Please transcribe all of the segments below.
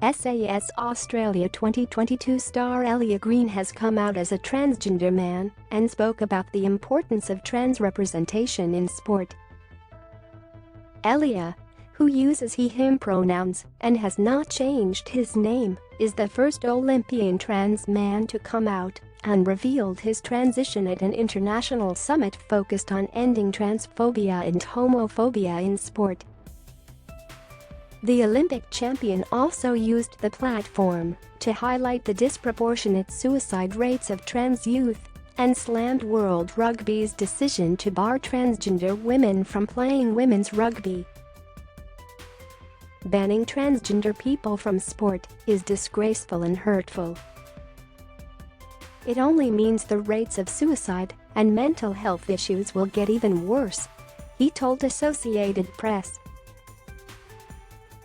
SAS Australia 2022 star Ellia Green has come out as a transgender man and spoke about the importance of trans representation in sport. Ellia, who uses he/him pronouns and has not changed his name, is the first Olympian trans man to come out and revealed his transition at an international summit focused on ending transphobia and homophobia in sport. The Olympic champion also used the platform to highlight the disproportionate suicide rates of trans youth and slammed World Rugby's decision to bar transgender women from playing women's rugby. Banning transgender people from sport is disgraceful and hurtful. It only means the rates of suicide and mental health issues will get even worse, he told Associated Press.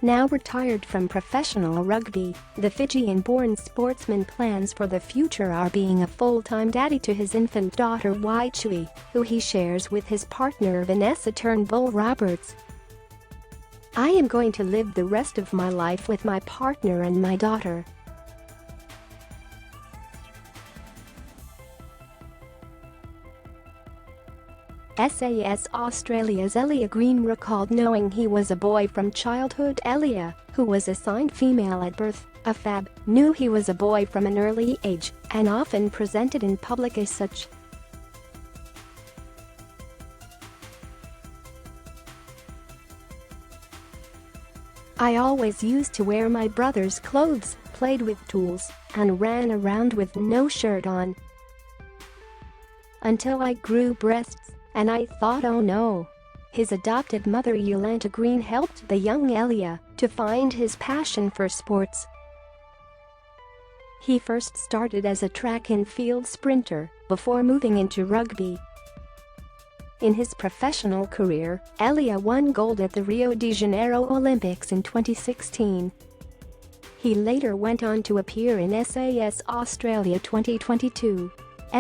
Now retired from professional rugby, the Fijian-born sportsman plans for the future are being a full-time daddy to his infant daughter Waichui, who he shares with his partner Vanessa Turnbull Roberts. "I am going to live the rest of my life with my partner and my daughter. SAS Australia's Ellia Green recalled knowing he was a boy from childhood. Ellia, who was assigned female at birth, a fab, knew he was a boy from an early age and often presented in public as such. I always used to wear my brother's clothes, played with tools, and ran around with no shirt on. Until I grew breasts, and I thought, oh no." His adopted mother Ellia Green helped the young Ellia to find his passion for sports. He first started as a track and field sprinter before moving into rugby. In his professional career, Ellia won gold at the Rio de Janeiro Olympics in 2016. He later went on to appear in SAS Australia 2022.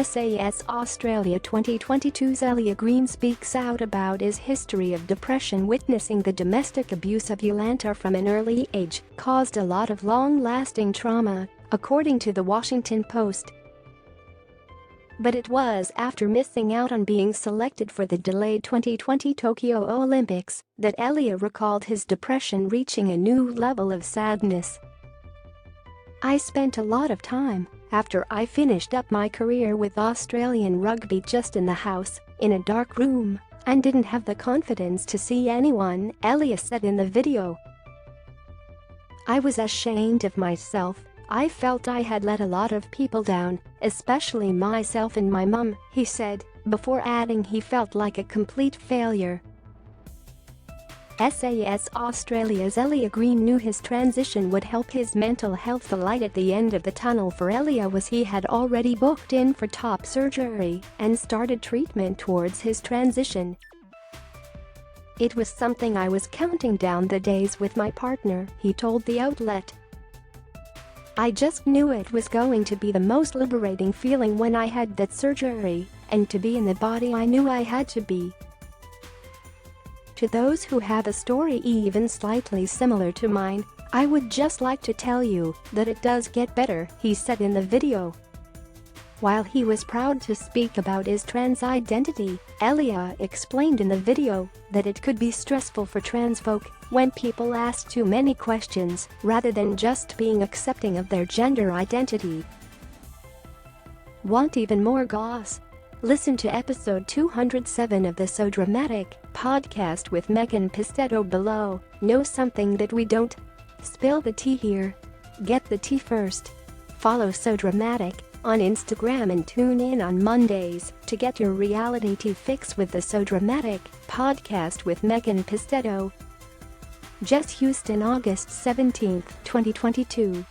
SAS Australia 2022's Ellia Green speaks out about his history of depression. Witnessing the domestic abuse of Ellia from an early age caused a lot of long-lasting trauma, according to the Washington Post. But it was after missing out on being selected for the delayed 2020 Tokyo Olympics that Ellia recalled his depression reaching a new level of sadness. "I spent a lot of time after I finished up my career with Australian rugby just in the house, in a dark room, and didn't have the confidence to see anyone," Ellia said in the video. "I was ashamed of myself. I felt I had let a lot of people down, especially myself and my mum," he said, before adding he felt like a complete failure. SAS Australia's Ellia Green knew his transition would help his mental health. The light at the end of the tunnel for Ellia was he had already booked in for top surgery and started treatment towards his transition. "It was something I was counting down the days with my partner," he told the outlet. "I just knew it was going to be the most liberating feeling when I had that surgery, and to be in the body I knew I had to be." To those who have a story even slightly similar to mine, "I would just like to tell you that it does get better," he said in the video. While he was proud to speak about his trans identity, Ellia explained in the video that it could be stressful for trans folk when people ask too many questions rather than just being accepting of their gender identity. Want even more goss? Listen to episode 207 of the So Dramatic podcast with Megan Pistetto below. Know something that we don't? Spill the tea here. Get the tea first. Follow So Dramatic on Instagram and tune in on Mondays to get your reality tea fix with the So Dramatic podcast with Megan Pistetto. Jess Houston, August 17, 2022.